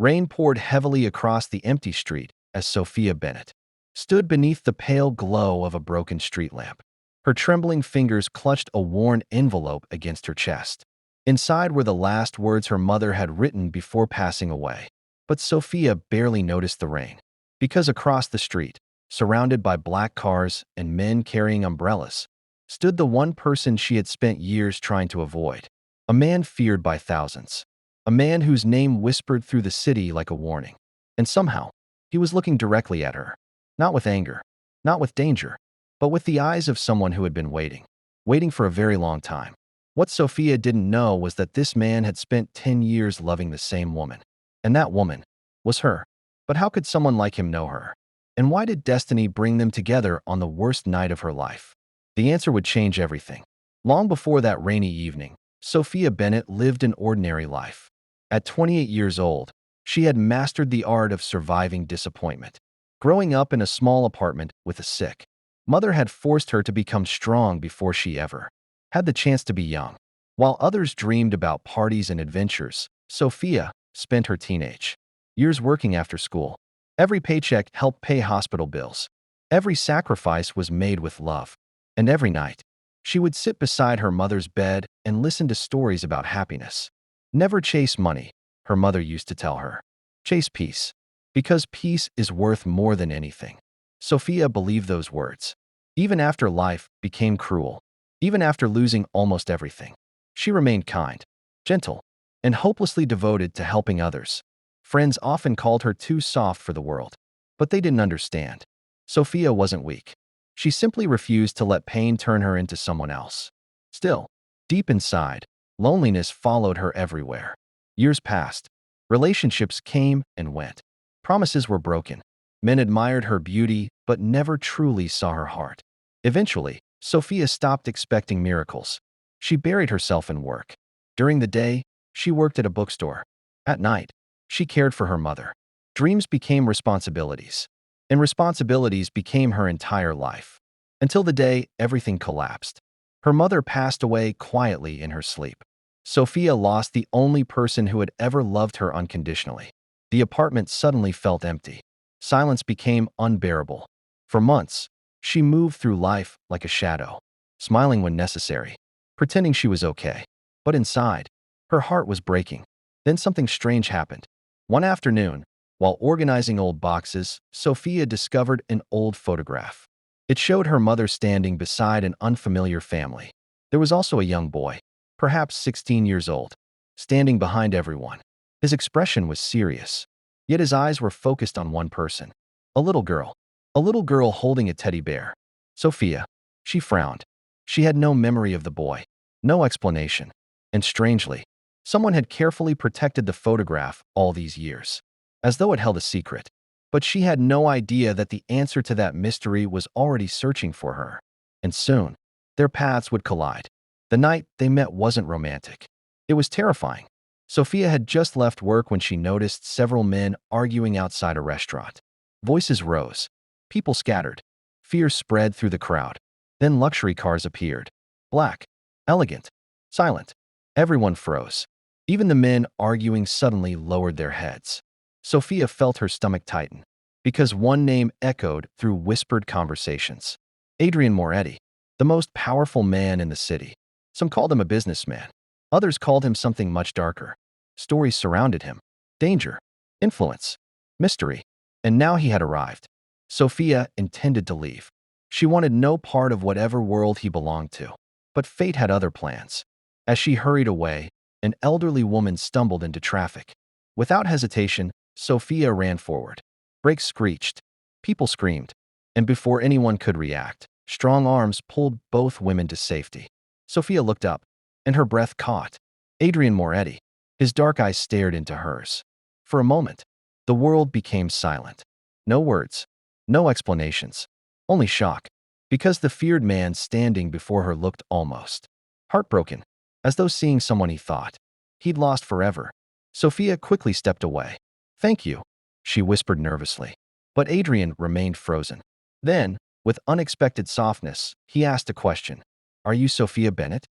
Rain poured heavily across the empty street as Sophia Bennett stood beneath the pale glow of a broken street lamp. Her trembling fingers clutched a worn envelope against her chest. Inside were the last words her mother had written before passing away. But Sophia barely noticed the rain, because across the street, surrounded by black cars and men carrying umbrellas, stood the one person she had spent years trying to avoid. A man feared by thousands. A man whose name whispered through the city like a warning. And somehow, he was looking directly at her. Not with anger, not with danger, but with the eyes of someone who had been waiting for a very long time. What Sophia didn't know was that this man had spent 10 years loving the same woman. And that woman was her. But how could someone like him know her? And why did destiny bring them together on the worst night of her life? The answer would change everything. Long before that rainy evening, Sophia Bennett lived an ordinary life. At 28 years old, she had mastered the art of surviving disappointment. Growing up in a small apartment with a sick mother had forced her to become strong before she ever had the chance to be young. While others dreamed about parties and adventures, Sophia spent her teenage years working after school. Every paycheck helped pay hospital bills. Every sacrifice was made with love. And every night, she would sit beside her mother's bed and listen to stories about happiness. Never chase money, her mother used to tell her. Chase peace, because peace is worth more than anything. Sophia believed those words. Even after life became cruel, even after losing almost everything, she remained kind, gentle, and hopelessly devoted to helping others. Friends often called her too soft for the world, but they didn't understand. Sophia wasn't weak. She simply refused to let pain turn her into someone else. Still, deep inside, loneliness followed her everywhere. Years passed. Relationships came and went. Promises were broken. Men admired her beauty, but never truly saw her heart. Eventually, Sophia stopped expecting miracles. She buried herself in work. During the day, she worked at a bookstore. At night, she cared for her mother. Dreams became responsibilities, and responsibilities became her entire life. Until the day everything collapsed. Her mother passed away quietly in her sleep. Sophia lost the only person who had ever loved her unconditionally. The apartment suddenly felt empty. Silence became unbearable. For months, she moved through life like a shadow, smiling when necessary, pretending she was okay. But inside, her heart was breaking. Then something strange happened. One afternoon, while organizing old boxes, Sophia discovered an old photograph. It showed her mother standing beside an unfamiliar family. There was also a young boy, perhaps 16 years old, standing behind everyone. His expression was serious, yet his eyes were focused on one person. A little girl. A little girl holding a teddy bear. Sophia. She frowned. She had no memory of the boy, no explanation. And strangely, someone had carefully protected the photograph all these years, as though it held a secret. But she had no idea that the answer to that mystery was already searching for her. And soon, their paths would collide. The night they met wasn't romantic. It was terrifying. Sophia had just left work when she noticed several men arguing outside a restaurant. Voices rose. People scattered. Fear spread through the crowd. Then luxury cars appeared. Black, elegant, silent. Everyone froze. Even the men arguing suddenly lowered their heads. Sophia felt her stomach tighten, because one name echoed through whispered conversations. Adrian Moretti, the most powerful man in the city. Some called him a businessman. Others called him something much darker. Stories surrounded him. Danger, influence, mystery. And now he had arrived. Sophia intended to leave. She wanted no part of whatever world he belonged to. But fate had other plans. As she hurried away, an elderly woman stumbled into traffic. Without hesitation, Sophia ran forward. Brakes screeched. People screamed. And before anyone could react, strong arms pulled both women to safety. Sophia looked up, and her breath caught. Adrian Moretti. His dark eyes stared into hers. For a moment, the world became silent. No words, no explanations, only shock, because the feared man standing before her looked almost heartbroken, as though seeing someone he thought he'd lost forever. Sophia quickly stepped away. "Thank you," she whispered nervously. But Adrian remained frozen. Then, with unexpected softness, he asked a question. "Are you Sophia Bennett?"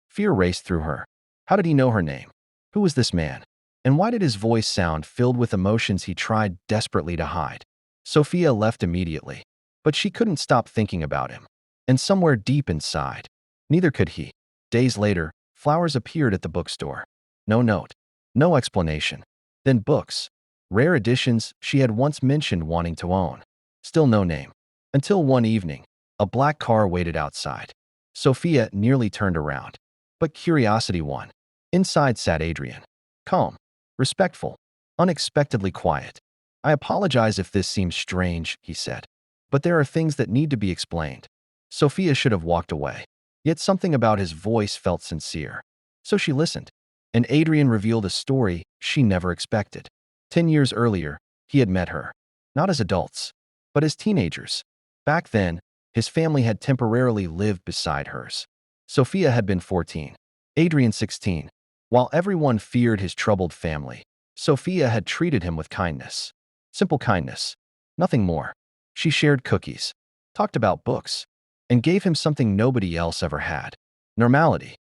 Fear raced through her. How did he know her name? Who was this man? And why did his voice sound filled with emotions he tried desperately to hide? Sophia left immediately, but she couldn't stop thinking about him. And somewhere deep inside, neither could he. Days later, flowers appeared at the bookstore. No note, no explanation. Then books, rare editions she had once mentioned wanting to own. Still no name. Until one evening, a black car waited outside. Sophia nearly turned around, but curiosity won. Inside sat Adrian. Calm, respectful, unexpectedly quiet. I apologize if this seems strange, he said. But there are things that need to be explained. Sophia should have walked away. Yet something about his voice felt sincere. So she listened. And Adrian revealed a story she never expected. 10 years earlier, he had met her. Not as adults, but as teenagers. Back then, his family had temporarily lived beside hers. Sophia had been 14, Adrian 16. While everyone feared his troubled family, Sophia had treated him with kindness. Simple kindness. Nothing more. She shared cookies, talked about books, and gave him something nobody else ever had. Normality.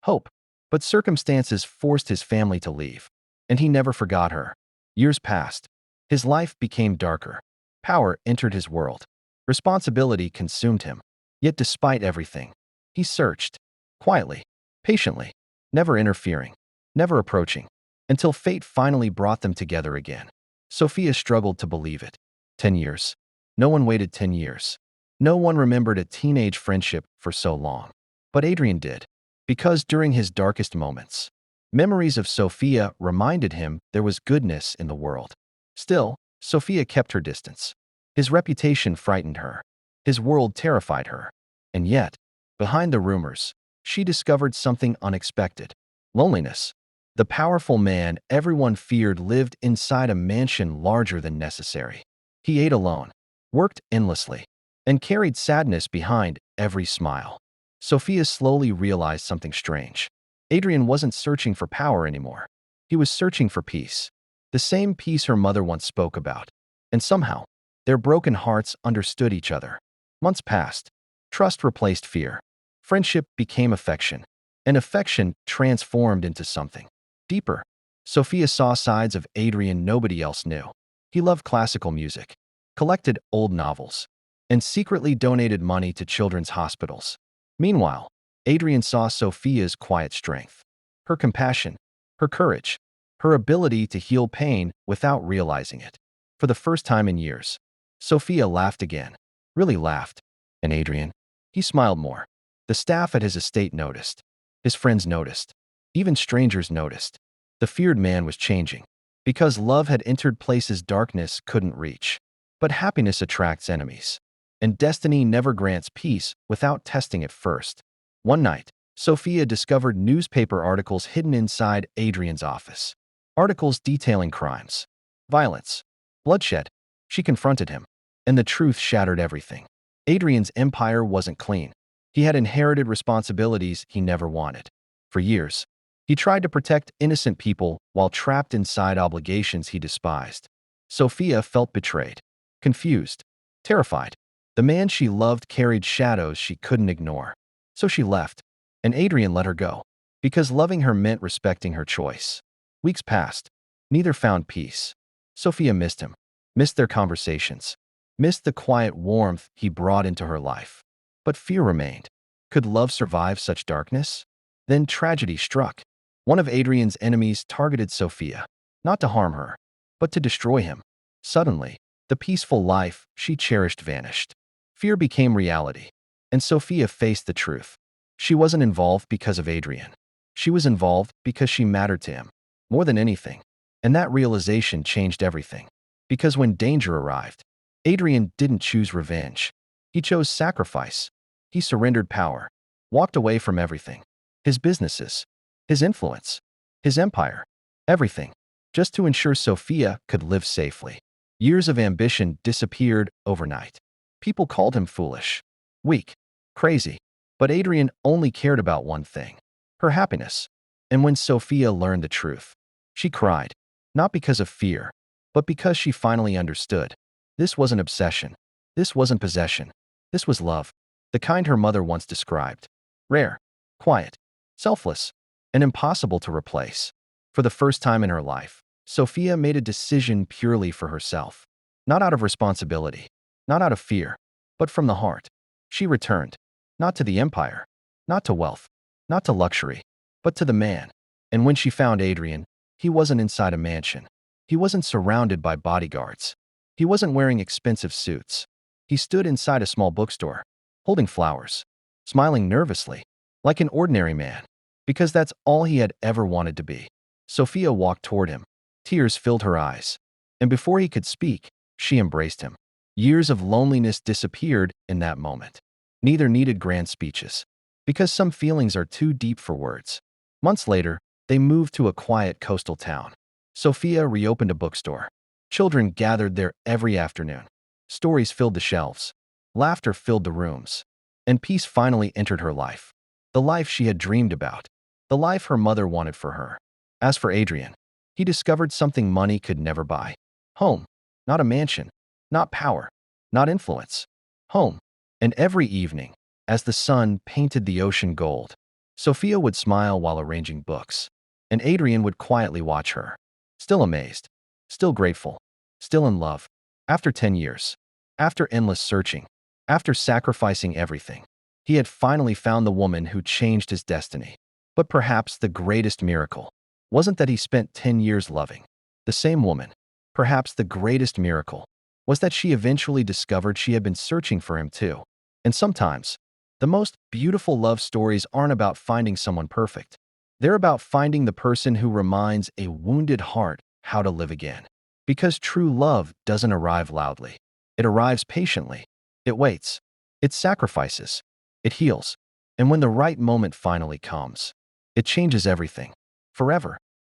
Hope. But circumstances forced his family to leave, and he never forgot her. Years passed. His life became darker. Power entered his world. Responsibility consumed him. Yet despite everything, he searched. Quietly. Patiently. Never interfering. Never approaching. Until fate finally brought them together again. Sophia struggled to believe it. 10 years. No one waited 10 years. No one remembered a teenage friendship for so long. But Adrian did. Because during his darkest moments, memories of Sophia reminded him there was goodness in the world. Still, Sophia kept her distance. His reputation frightened her. His world terrified her. And yet, behind the rumors, she discovered something unexpected. Loneliness. The powerful man everyone feared lived inside a mansion larger than necessary. He ate alone, worked endlessly, and carried sadness behind every smile. Sophia slowly realized something strange. Adrian wasn't searching for power anymore. He was searching for peace. The same peace her mother once spoke about. And somehow, their broken hearts understood each other. Months passed. Trust replaced fear. Friendship became affection. And affection transformed into something deeper. Sophia saw sides of Adrian nobody else knew. He loved classical music, collected old novels, and secretly donated money to children's hospitals. Meanwhile, Adrian saw Sophia's quiet strength, her compassion, her courage, her ability to heal pain without realizing it. For the first time in years, Sophia laughed again, really laughed. And Adrian? He smiled more. The staff at his estate noticed. His friends noticed. Even strangers noticed. The feared man was changing, because love had entered places darkness couldn't reach. But happiness attracts enemies. And destiny never grants peace without testing it first. One night, Sophia discovered newspaper articles hidden inside Adrian's office. Articles detailing crimes, violence, bloodshed. She confronted him, and the truth shattered everything. Adrian's empire wasn't clean. He had inherited responsibilities he never wanted. For years, he tried to protect innocent people while trapped inside obligations he despised. Sophia felt betrayed, confused, terrified. The man she loved carried shadows she couldn't ignore. So she left, and Adrian let her go, because loving her meant respecting her choice. Weeks passed. Neither found peace. Sophia missed him, missed their conversations, missed the quiet warmth he brought into her life. But fear remained. Could love survive such darkness? Then tragedy struck. One of Adrian's enemies targeted Sophia, not to harm her, but to destroy him. Suddenly, the peaceful life she cherished vanished. Fear became reality, and Sophia faced the truth. She wasn't involved because of Adrian. She was involved because she mattered to him, more than anything. And that realization changed everything. Because when danger arrived, Adrian didn't choose revenge. He chose sacrifice. He surrendered power, walked away from everything. His businesses, his influence, his empire, everything, just to ensure Sophia could live safely. Years of ambition disappeared overnight. People called him foolish, weak, crazy. But Adrian only cared about one thing, her happiness. And when Sophia learned the truth, she cried, not because of fear, but because she finally understood. This wasn't obsession. This wasn't possession. This was love, the kind her mother once described. Rare, quiet, selfless, and impossible to replace. For the first time in her life, Sophia made a decision purely for herself. Not out of responsibility, not out of fear, but from the heart. She returned, not to the empire, not to wealth, not to luxury, but to the man. And when she found Adrian, he wasn't inside a mansion. He wasn't surrounded by bodyguards. He wasn't wearing expensive suits. He stood inside a small bookstore, holding flowers, smiling nervously, like an ordinary man, because that's all he had ever wanted to be. Sophia walked toward him. Tears filled her eyes, and before he could speak, she embraced him. Years of loneliness disappeared in that moment. Neither needed grand speeches, because some feelings are too deep for words. Months later, they moved to a quiet coastal town. Sophia reopened a bookstore. Children gathered there every afternoon. Stories filled the shelves. Laughter filled the rooms. And peace finally entered her life. The life she had dreamed about. The life her mother wanted for her. As for Adrian, he discovered something money could never buy. Home. Not a mansion. Not power. Not influence. Home. And every evening, as the sun painted the ocean gold, Sophia would smile while arranging books, and Adrian would quietly watch her. Still amazed. Still grateful. Still in love. After 10 years. After endless searching. After sacrificing everything. He had finally found the woman who changed his destiny. But perhaps the greatest miracle wasn't that he spent 10 years loving the same woman. Perhaps the greatest miracle was that she eventually discovered she had been searching for him too. And sometimes, the most beautiful love stories aren't about finding someone perfect. They're about finding the person who reminds a wounded heart how to live again. Because true love doesn't arrive loudly. It arrives patiently. It waits. It sacrifices. It heals. And when the right moment finally comes, it changes everything. Forever.